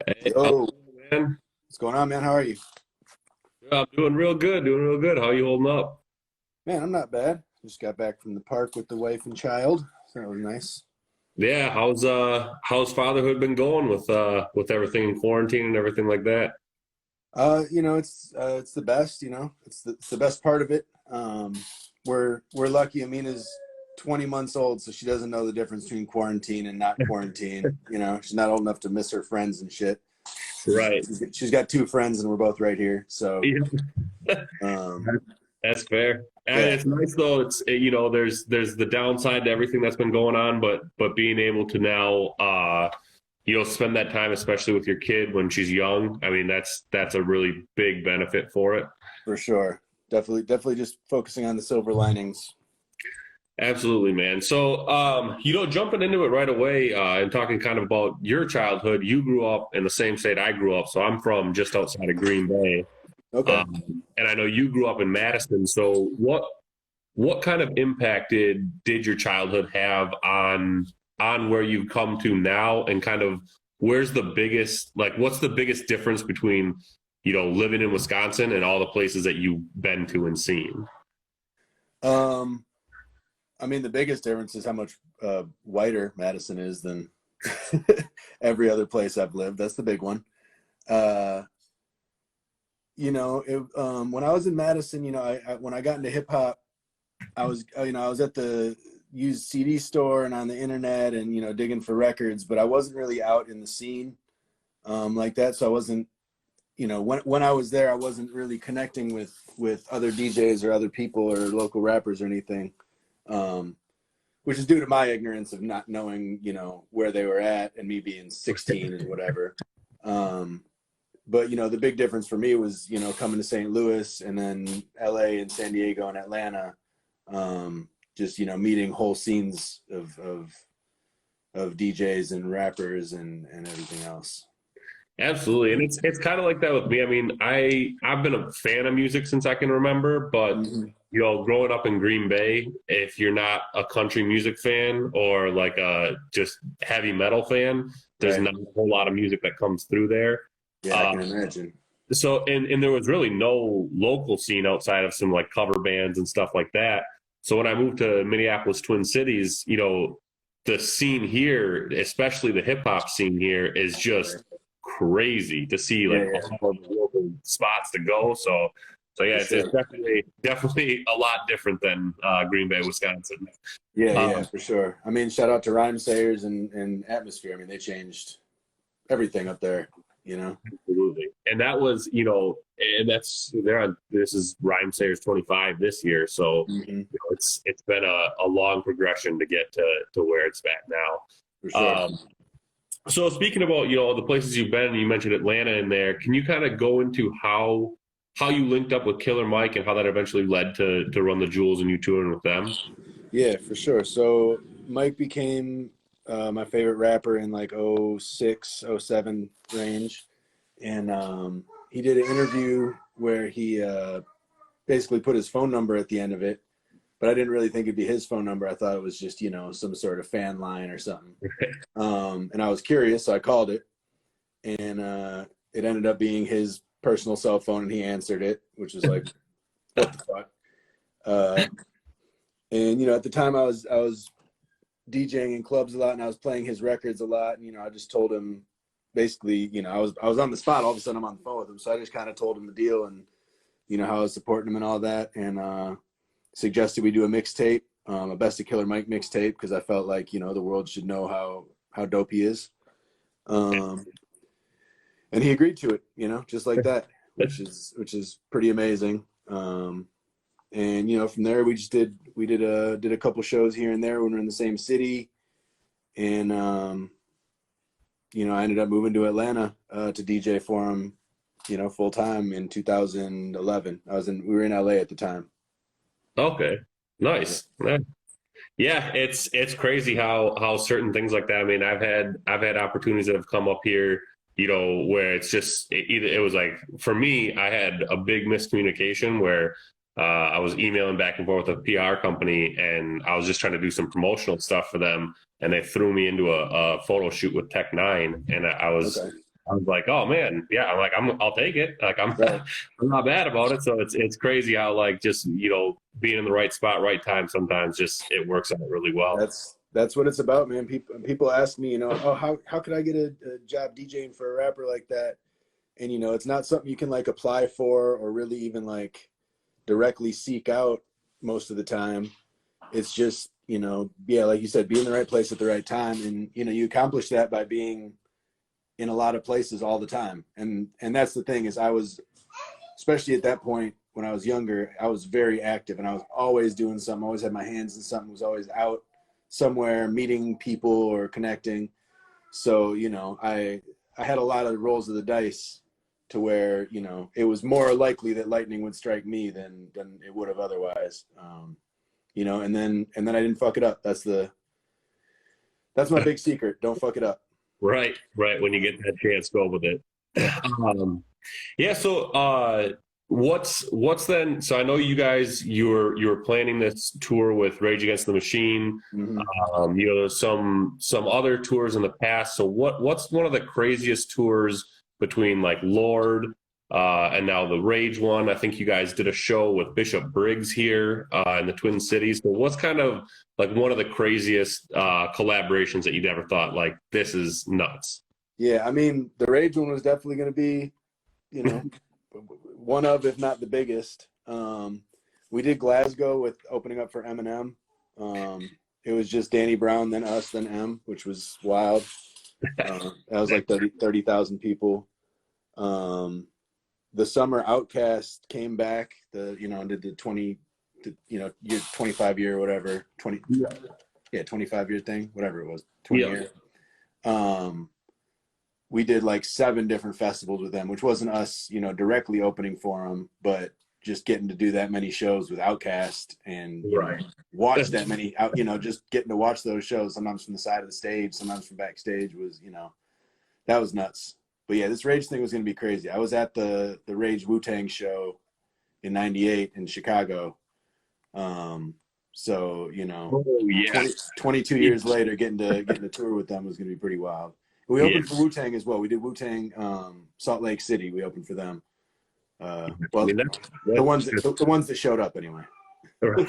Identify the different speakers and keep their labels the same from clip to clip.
Speaker 1: Hey,
Speaker 2: Yo,
Speaker 1: man.
Speaker 2: what's going on, man? How are you?
Speaker 1: Yeah, I'm doing real good, doing real good. How you holding up?
Speaker 2: Man, I'm not bad. Just got back from the park with the wife and child, so that was nice.
Speaker 1: Yeah, how's fatherhood been going with everything in quarantine and everything like that?
Speaker 2: It's the best. It's the best part of it. We're lucky. Amina's 20 months old, so she doesn't know the difference between quarantine and not quarantine. She's not old enough to miss her friends and shit. She's
Speaker 1: Right.
Speaker 2: she's got two friends, and we're both right here. So,
Speaker 1: Yeah,
Speaker 2: um,
Speaker 1: that's fair. And
Speaker 2: yeah,
Speaker 1: it's nice though. There's the downside to everything that's been going on, but being able to now spend that time, especially with your kid when she's young. I mean, that's a really big benefit for it.
Speaker 2: for sure. Definitely, just focusing on the silver linings.
Speaker 1: Absolutely, man. So, jumping into it right away and talking kind of about your childhood, you grew up in the same state I grew up. So, I'm from just outside of Green Bay,
Speaker 2: Okay.
Speaker 1: and I know you grew up in Madison. So, what kind of impact did your childhood have on where you've come to now, and kind of what's the biggest difference between living in Wisconsin and all the places that you've been to and seen?
Speaker 2: Um, I mean, the biggest difference is how much whiter Madison is than every other place I've lived. That's the big one. Uh, when I was in Madison, when I got into hip hop, I was at the used CD store and on the internet and digging for records, but I wasn't really out in the scene like that. So I wasn't, when I was there, I wasn't really connecting with other DJs or other people or local rappers or anything. Um, which is due to my ignorance of not knowing, where they were at and me being 16 and whatever. Um, but the big difference for me was, coming to St. Louis and then LA and San Diego and Atlanta, just, meeting whole scenes of DJs and rappers and everything else.
Speaker 1: Absolutely, and it's kind of like that with me. I mean, I've been a fan of music since I can remember, but
Speaker 2: Mm-hmm.
Speaker 1: growing up in Green Bay, if you're not a country music fan or like a just heavy metal fan, there's
Speaker 2: Right.
Speaker 1: not a whole lot of music that comes through there.
Speaker 2: Yeah, I
Speaker 1: Uh,
Speaker 2: can imagine.
Speaker 1: and there was really no local scene outside of some like cover bands and stuff like that. So when I moved to Minneapolis, Twin Cities, the scene here, especially the hip hop scene here, is
Speaker 2: Right.
Speaker 1: just crazy to see
Speaker 2: Yeah,
Speaker 1: like
Speaker 2: yeah,
Speaker 1: all the local spots to go. So yeah,
Speaker 2: for
Speaker 1: it's
Speaker 2: sure.
Speaker 1: definitely a lot different than Green Bay, Wisconsin.
Speaker 2: Yeah, yeah,
Speaker 1: Um,
Speaker 2: for sure. I mean, shout out to Rhyme Sayers and Atmosphere. I mean, they changed everything up there, you know?
Speaker 1: Absolutely. And that was, and that's they're on this is Rhyme Sayers 25 this year. So
Speaker 2: Hmm.
Speaker 1: it's been a long progression to get to where it's at
Speaker 2: For
Speaker 1: now.
Speaker 2: sure.
Speaker 1: So speaking about, the places you've been, you mentioned Atlanta in there. Can you kind of go into how you linked up with Killer Mike and how that eventually led to Run the Jewels and you touring with them?
Speaker 2: Yeah, for sure. So Mike became my favorite rapper in like '06, '07 range. And he did an interview where he basically put his phone number at the end of it. But I didn't really think it'd be his phone number. I thought it was just, some sort of fan line or something. And I was curious, so I called it. And it ended up being his personal cell phone, and he answered it, which was like, what the fuck? Uh, and at the time I was DJing in clubs a lot, and I was playing his records a lot. And I just told him basically, I was on the spot. All of a sudden, I'm on the phone with him, so I just kind of told him the deal and how I was supporting him and all that, and suggested we do a mixtape, a Best of Killer Mike mixtape, because I felt like the world should know how dope he is. Um, and he agreed to it, just like that, which is pretty amazing. And from there we did a couple shows here and there when we were in the same city, and I ended up moving to Atlanta to DJ for him, full time in 2011. We were in LA at the time.
Speaker 1: Okay, nice. Yeah, it's crazy how certain things like that. I mean, I've had opportunities that have come up here, where it's just either it was like for me, I had a big miscommunication where I was emailing back and forth with a PR company, and I was just trying to do some promotional stuff for them, and they threw me into a photo shoot with Tech Nine, and I was
Speaker 2: Okay.
Speaker 1: I was like, oh man, yeah. I'm like, I'll take it. Like
Speaker 2: Right.
Speaker 1: I'm not bad about it. So it's crazy how like just being in the right spot, right time. Sometimes just it works out really well.
Speaker 2: That's what it's about, man. People ask me, oh, how could I get a job DJing for a rapper like that? And it's not something you can like apply for or really even like directly seek out most of the time. It's just, yeah, like you said, be in the right place at the right time. And, you accomplish that by being in a lot of places all the time. And that's the thing is I was, especially at that point when I was younger, I was very active and I was always doing something, always had my hands in something, was always out somewhere meeting people or connecting. So, I had a lot of rolls of the dice to where, it was more likely that lightning would strike me than it would have otherwise. And then I didn't fuck it up. That's my big secret. Don't fuck it up.
Speaker 1: Right, right. When you get that chance, go with it.
Speaker 2: Yeah.
Speaker 1: Yeah. So, what's then? So I know you guys, you were planning this tour with Rage Against the Machine.
Speaker 2: Mm-hmm.
Speaker 1: There's some other tours in the past. So what's one of the craziest tours between like Lord and now the Rage one? I think you guys did a show with Bishop Briggs here in the Twin Cities. So what's kind of like one of the craziest collaborations that you'd ever thought like this is nuts?
Speaker 2: Yeah. I mean, the Rage one was definitely going to be, one of, if not the biggest. We did Glasgow with opening up for Eminem. It was just Danny Brown, then us, then M, which was wild. That was like 30,000 people. The summer Outcast came back, and did the 25 year, whatever, 25 year thing, whatever it was, 20 year. We did like 7 different festivals with them, which wasn't us, directly opening for them, but just getting to do that many shows with Outkast and watch that many out, just getting to watch those shows, sometimes from the side of the stage, sometimes from backstage was, that was nuts. But yeah, this Rage thing was going to be crazy. I was at the Rage Wu-Tang show in '98 in Chicago. So,
Speaker 1: Oh yeah.
Speaker 2: 22 years later, getting to tour with them was going to be pretty wild. We opened for Wu-Tang as well. We did Wu-Tang, Salt Lake City. We opened for them. Well,
Speaker 1: I mean,
Speaker 2: the ones that showed up anyway.
Speaker 1: and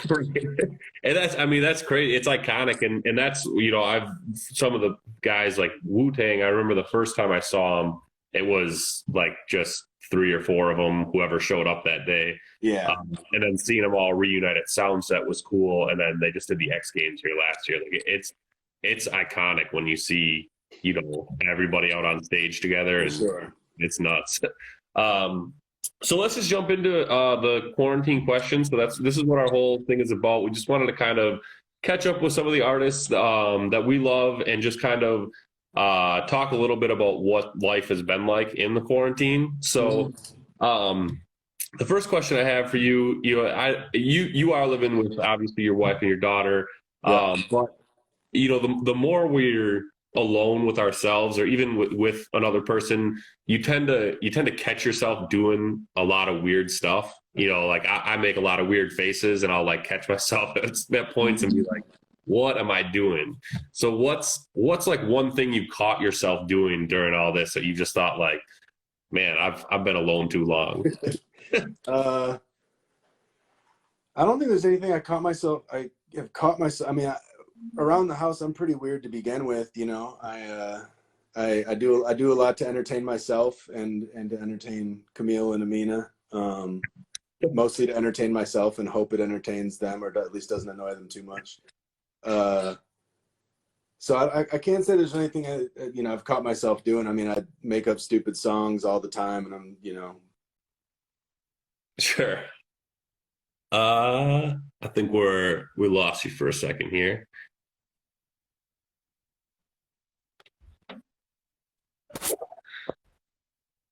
Speaker 1: that's crazy. It's iconic, and that's I've some of the guys like Wu-Tang. I remember the first time I saw them, it was like just 3 or 4 of them, whoever showed up that day.
Speaker 2: Yeah.
Speaker 1: And then seeing them all reunite at Soundset was cool. And then they just did the X Games here last year. Like it's iconic when you see everybody out on stage together, and it's nuts. So let's just jump into the quarantine questions. So this is what our whole thing is about. We just wanted to kind of catch up with some of the artists that we love and just kind of talk a little bit about what life has been like in the quarantine. So the first question I have for you, you are living with obviously your wife and your daughter, but the more we're alone with ourselves or even with another person, you tend to catch yourself doing a lot of weird stuff. Like I make a lot of weird faces and I'll like catch myself at points and be like, what am I doing? So what's like one thing you caught yourself doing during all this that you just thought like, man, I've been alone too long?
Speaker 2: I don't think there's anything I have caught myself. I mean, around the house, I'm pretty weird to begin with. I do a lot to entertain myself and to entertain Camille and Amina. Mostly to entertain myself and hope it entertains them or at least doesn't annoy them too much. So I can't say there's anything I've caught myself doing. I mean, I make up stupid songs all the time, and I'm
Speaker 1: Sure. I think we lost you for a second here.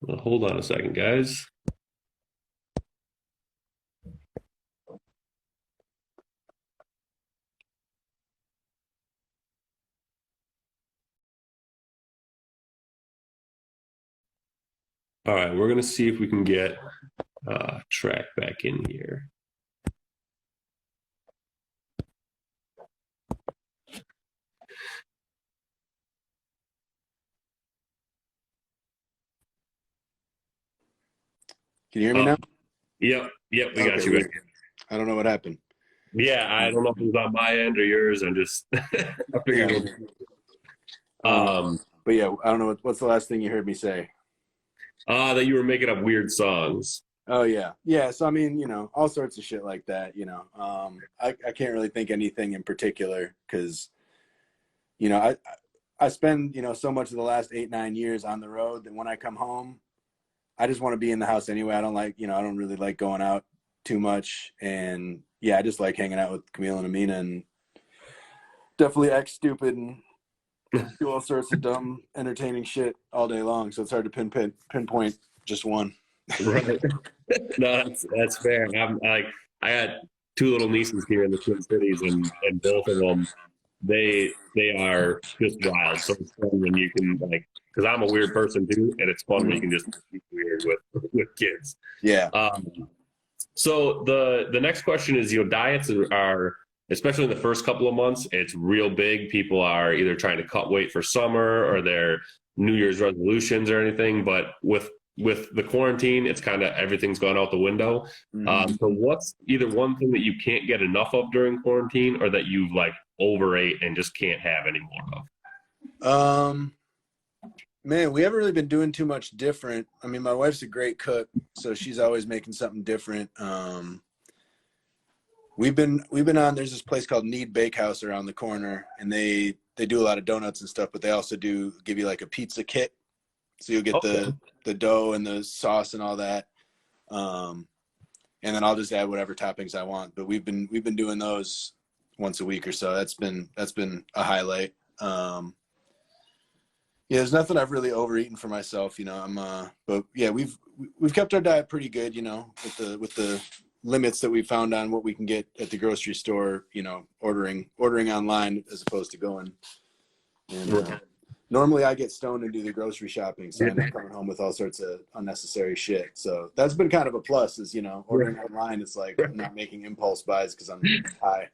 Speaker 1: Well, hold on a second, guys. All right, we're gonna see if we can get Track back in here.
Speaker 2: Can you hear me now?
Speaker 1: Yep, we got
Speaker 2: Okay,
Speaker 1: you back.
Speaker 2: I don't know what happened.
Speaker 1: Yeah, I don't know if it was on my end or yours. I'm just, I figured.
Speaker 2: Yeah.
Speaker 1: Um,
Speaker 2: But yeah, I don't know what's the last thing you heard me say.
Speaker 1: that you were making up weird songs.
Speaker 2: Oh yeah, yeah. So I mean, all sorts of shit like that. I can't really think anything in particular because I spend so much of the last 8-9 years on the road that when I come home, I just want to be in the house anyway. I don't like I don't really like going out too much, and yeah, I just like hanging out with Camille and Amina and definitely act stupid and do all sorts of dumb, entertaining shit all day long. So it's hard to pinpoint just one.
Speaker 1: Right. No, that's fair. I'm like, I got two little nieces here in the Twin Cities, and both of them, they are just wild. So it's fun when you can like, because I'm a weird person too, and it's fun when you can just be weird with kids.
Speaker 2: Yeah.
Speaker 1: So the next question is, diets are, especially in the first couple of months, it's real big. People are either trying to cut weight for summer or their New Year's resolutions or anything. But with the quarantine, it's kind of everything's gone out the window. So what's either one thing that you can't get enough of during quarantine, or that you've like overate and just can't have any more
Speaker 2: of? Man, we haven't really been doing too much different. I mean, my wife's a great cook, so she's always making something different. We've been on. There's this place called Need Bakehouse around the corner, and they do a lot of donuts and stuff, but they also do give you like a pizza kit, so you'll get the dough and the sauce and all that, and then I'll just add whatever toppings I want. But we've been doing those once a week or so. That's been a highlight. Yeah, there's nothing I've really overeaten for myself, but yeah, we've kept our diet pretty good, with the limits that we found on what we can get at the grocery store, ordering online as opposed to going. And normally I get stoned and do the grocery shopping, so I end up coming home with all sorts of unnecessary shit. So that's been kind of a plus, is ordering online. It's like I'm not making impulse buys because I'm high.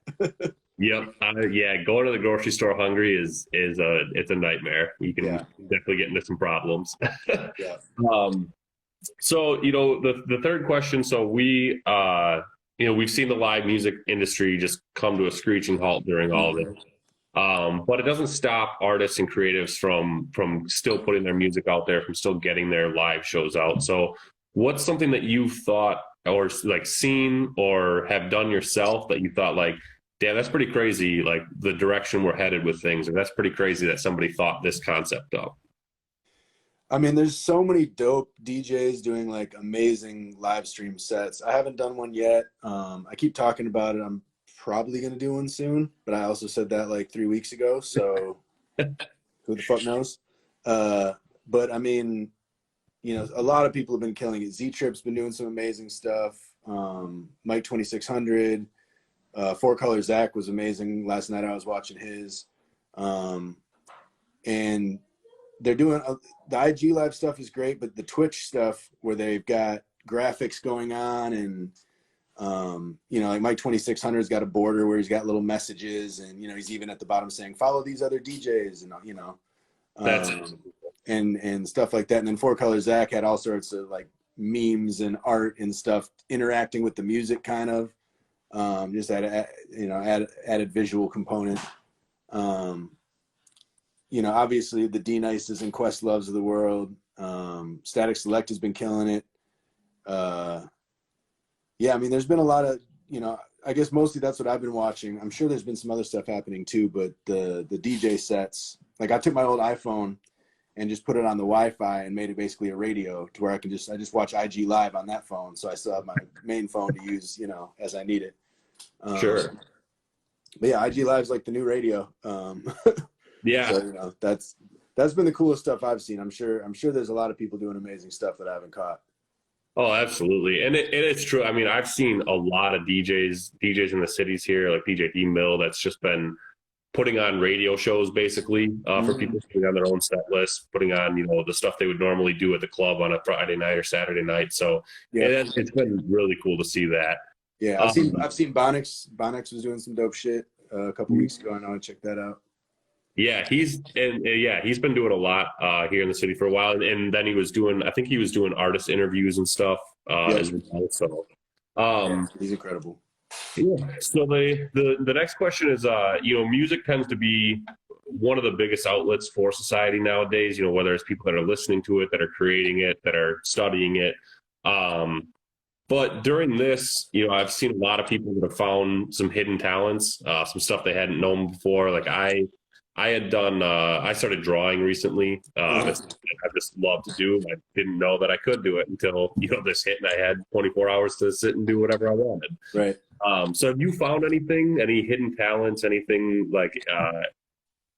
Speaker 1: Yep. Yeah. Going to the grocery store hungry is it's a nightmare. You can definitely get into some problems.
Speaker 2: Yeah.
Speaker 1: So, the third question. So we've seen the live music industry just come to a screeching halt during all of it. But it doesn't stop artists and creatives from still putting their music out there, from still getting their live shows out. So what's something that you've thought or like seen or have done yourself that you thought like, damn, that's pretty crazy, like the direction we're headed with things, or that's pretty crazy that somebody thought this concept up?
Speaker 2: I mean, there's so many dope DJs doing like amazing live stream sets. I haven't done one yet. I keep talking about it. I'm probably going to do one soon, but I also said that like 3 weeks ago. So who the fuck knows? But I mean, a lot of people have been killing it. Z-Trip's been doing some amazing stuff. Mike 2600, Four Color Zach was amazing. Last night I was watching his. And they're doing the IG live stuff is great, but the Twitch stuff where they've got graphics going on and like Mike 2600's got a border where he's got little messages, and he's even at the bottom saying follow these other DJs, and and stuff like that. And then Four Color Zach had all sorts of like memes and art and stuff interacting with the music, kind of just added visual component. Obviously the D-Nices and Questloves of the world. Static Select has been killing it. Yeah, I mean, there's been a lot of, I guess mostly that's what I've been watching. I'm sure there's been some other stuff happening too, but the DJ sets, like I took my old iPhone and just put it on the Wi-Fi and made it basically a radio to where I just watch IG live on that phone. So I still have my main phone to use, as I need it.
Speaker 1: Sure.
Speaker 2: But yeah, IG Live's like the new radio.
Speaker 1: Yeah.
Speaker 2: So, that's been the coolest stuff I've seen. I'm sure there's a lot of people doing amazing stuff that I haven't caught.
Speaker 1: Oh, absolutely. And it's true. I mean, I've seen a lot of DJs in the cities here, like DJ E-Mill, that's just been putting on radio shows basically for people, putting on their own set list, putting on, the stuff they would normally do at the club on a Friday night or Saturday night. So it's been really cool to see that.
Speaker 2: Yeah, I've seen Bonix. Bonix was doing some dope shit a couple weeks ago. I know I checked that out.
Speaker 1: Yeah, he's been doing a lot here in the city for a while, and then I think he was doing artist interviews and stuff
Speaker 2: Yep.
Speaker 1: as well. So,
Speaker 2: Yeah, he's incredible.
Speaker 1: yeah. So the next question is, music tends to be one of the biggest outlets for society nowadays. Whether it's people that are listening to it, that are creating it, that are studying it. Um, but during this, I've seen a lot of people that have found some hidden talents, some stuff they hadn't known before. Like I had done, I started drawing recently. It's something I just love to do. I didn't know that I could do it until, this hit, and I had 24 hours to sit and do whatever I wanted.
Speaker 2: Right.
Speaker 1: So have you found anything, any hidden talents, anything like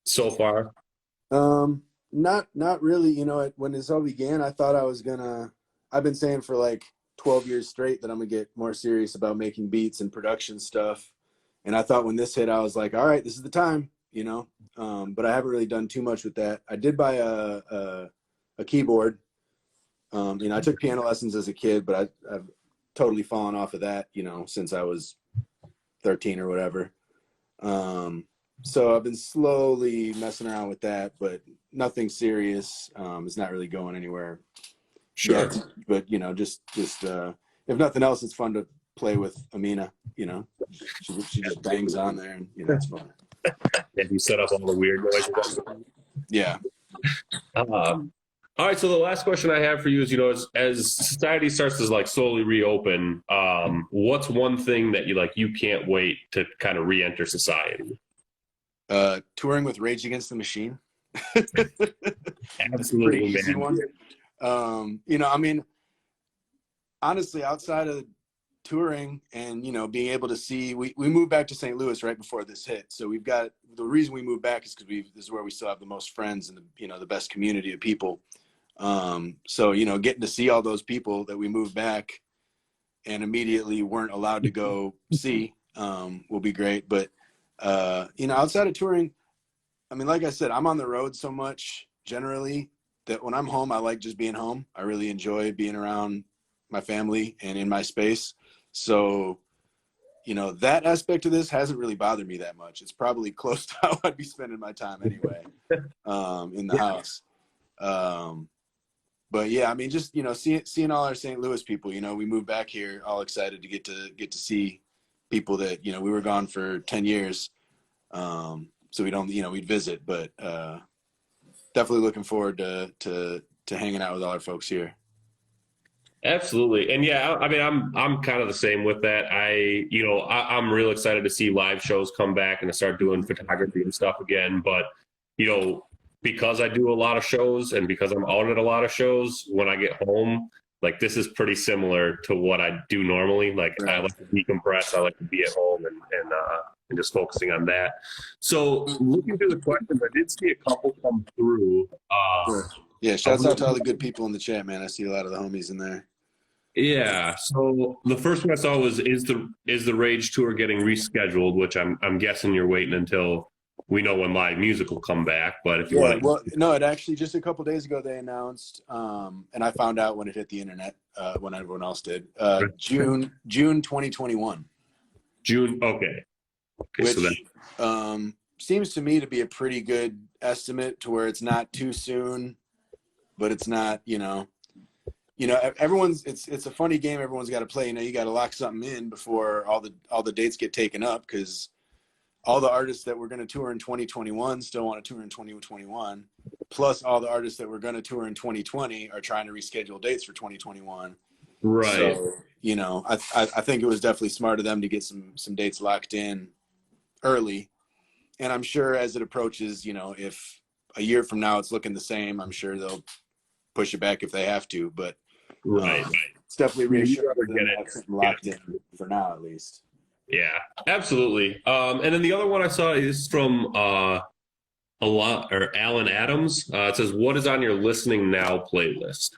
Speaker 1: so far?
Speaker 2: Not really. When this all began, I thought I've been saying for like 12 years straight that I'm gonna get more serious about making beats and production stuff. And I thought when this hit, I was like, all right, this is the time, but I haven't really done too much with that. I did buy a keyboard. I took piano lessons as a kid, but I've totally fallen off of that, since I was 13 or whatever. So I've been slowly messing around with that, but nothing serious. It's not really going anywhere.
Speaker 1: Sure.
Speaker 2: Yet, but just if nothing else, it's fun to play with Amina. She just bangs on there, and it's fun.
Speaker 1: And you set up all the weird noises.
Speaker 2: Yeah.
Speaker 1: All right. So the last question I have for you is, as society starts to like slowly reopen, what's one thing that you can't wait to kind of re-enter society?
Speaker 2: Touring with Rage Against the Machine.
Speaker 1: Absolutely,
Speaker 2: pretty easy
Speaker 1: man.
Speaker 2: One. Honestly, outside of touring and being able to see, we moved back to St. Louis right before this hit, so we've got, the reason we moved back is because this is where we still have the most friends and the best community of people. So getting to see all those people that we moved back and immediately weren't allowed to go see will be great. But outside of touring, like I said, I'm on the road so much generally that when I'm home, I like just being home. I really enjoy being around my family and in my space. So, that aspect of this hasn't really bothered me that much. It's probably close to how I'd be spending my time anyway, in the house. But yeah, just, seeing all our St. Louis people, we moved back here all excited to get to see people that, we were gone for 10 years. So we don't, we'd visit, but definitely looking forward to hanging out with all our folks here.
Speaker 1: Absolutely. And yeah, I'm kind of the same with that. I'm real excited to see live shows come back and to start doing photography and stuff again. But, because I do a lot of shows and because I'm out at a lot of shows, when I get home, like this is pretty similar to what I do normally. Like
Speaker 2: Right.
Speaker 1: I like to decompress. I like to be at home and just focusing on that. So looking through the questions, I did see a couple come through.
Speaker 2: Sure. Yeah, shouts out to all the good people in the chat, man. I see a lot of the homies in there.
Speaker 1: Yeah. So the first one I saw was, is the Rage tour getting rescheduled? Which I'm guessing you're waiting until we know when live music will come back. But if you want to,
Speaker 2: well, no, it actually just a couple days ago they announced, and I found out when it hit the internet, when everyone else did. June 2021.
Speaker 1: June. Okay.
Speaker 2: Which
Speaker 1: So then,
Speaker 2: seems to me to be a pretty good estimate, to where it's not too soon, but it's not, everyone's, it's a funny game everyone's got to play. You got to lock something in before all the dates get taken up, because all the artists that were going to tour in 2021 still want to tour in 2021, plus all the artists that were going to tour in 2020 are trying to reschedule dates for 2021.
Speaker 1: right.
Speaker 2: So, I think it was definitely smart of them to get some dates locked in early. And I'm sure as it approaches, if a year from now it's looking the same, I'm sure they'll push it back if they have to. But
Speaker 1: Right.
Speaker 2: it's definitely reassuring
Speaker 1: rather
Speaker 2: for them
Speaker 1: get
Speaker 2: to
Speaker 1: it.
Speaker 2: have something locked in for now, at least.
Speaker 1: Yeah, absolutely. And then the other one I saw is from Alan Adams. It says, "What is on your listening now playlist?"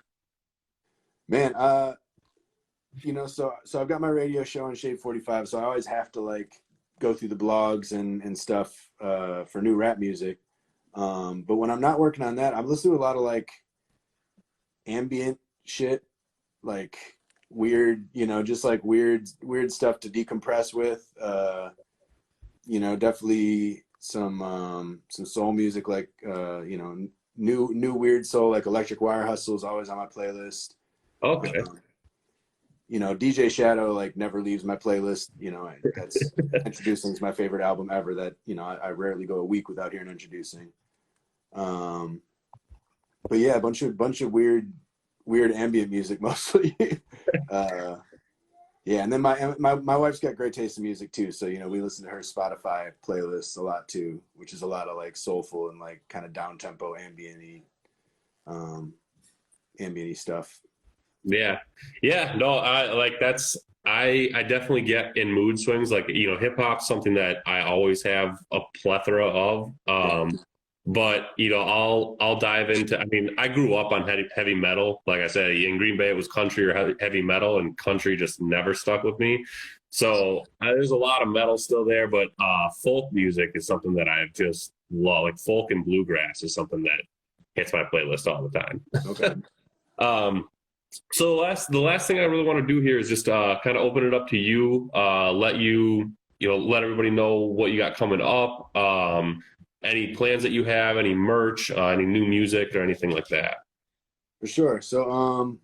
Speaker 2: Man, so I've got my radio show on Shade 45, so I always have to like go through the blogs and stuff for new rap music. But when I'm not working on that, I'm listening to a lot of like ambient shit, like weird, just like weird stuff to decompress with. Definitely some soul music, like new weird soul, like Electric Wire Hustle is always on my playlist.
Speaker 1: Okay.
Speaker 2: you know, DJ Shadow like never leaves my playlist. You know, that's Introducing is my favorite album ever. That, you know, I rarely go a week without hearing Introducing. But yeah, a bunch of weird ambient music mostly. Yeah, and then my wife's got great taste in music too. So, you know, we listen to her Spotify playlists a lot too, which is a lot of like soulful and like kind of down tempo ambient-y stuff.
Speaker 1: Yeah. Yeah. No, I definitely get in mood swings. Like, you know, hip hop's something that I always have a plethora of. But, you know, I'll dive into, I mean, I grew up on heavy metal. Like I said, in Green Bay, it was country or heavy metal, and country just never stuck with me. So there's a lot of metal still there, but folk music is something that I just love. Like folk and bluegrass is something that hits my playlist all the time.
Speaker 2: Okay.
Speaker 1: So the last thing I really want to do here is just kind of open it up to you, let let everybody know what you got coming up, any plans that you have, any merch, any new music or anything like that.
Speaker 2: For sure. So,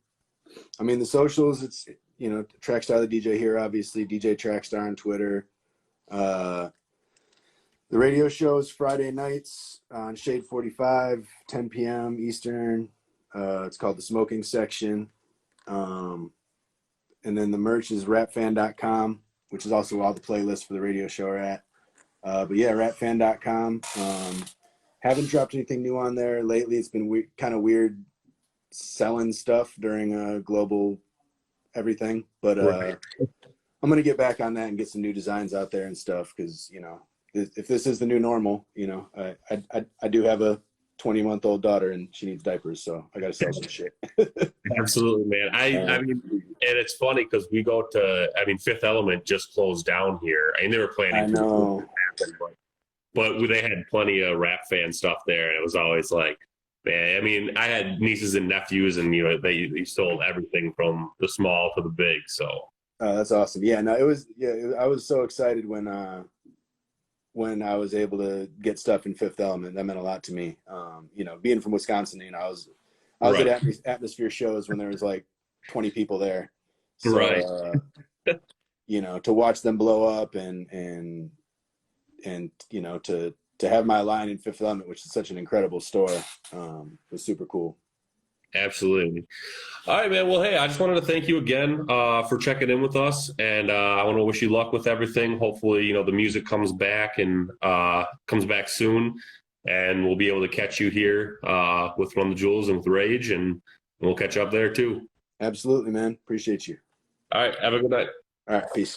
Speaker 2: I mean, the socials, it's, you know, Trackstar the DJ here, obviously, DJ Trackstar on Twitter. The radio show is Friday nights on Shade 45, 10 p.m. Eastern. It's called The Smoking Section. And then the merch is rapfan.com, which is also all the playlists for the radio show are at. But yeah, rapfan.com. Haven't dropped anything new on there lately. It's been kind of weird selling stuff during global everything. But I'm going to get back on that and get some new designs out there and stuff because, you know, if this is the new normal, you know, I do have a 20-month-old daughter and she needs diapers, so I got to sell some shit.
Speaker 1: Absolutely, man. I mean, and it's funny because we go to, I mean, Fifth Element just closed down here. I mean, they were planning.
Speaker 2: I know.
Speaker 1: But they had plenty of rap fan stuff there, and it was always like, man. I mean, I had nieces and nephews, and you know, they sold everything from the small to the big. So
Speaker 2: that's awesome. Yeah, no, it was. Yeah, I was so excited when I was able to get stuff in Fifth Element. That meant a lot to me. You know, being from Wisconsin, you know, I was right at Atmosphere shows when there was like 20 people there. So,
Speaker 1: right.
Speaker 2: You know, to watch them blow up and you know, to have my line in Fifth Element, which is such an incredible store, was super cool.
Speaker 1: Absolutely. All right, man. Well, hey, I just wanted to thank you again for checking in with us, and I want to wish you luck with everything. Hopefully, you know, the music comes back and comes back soon, and we'll be able to catch you here with Run the Jewels and with Rage, and we'll catch up there too.
Speaker 2: Absolutely, man. Appreciate you.
Speaker 1: All right. Have a good night.
Speaker 2: All right. Peace.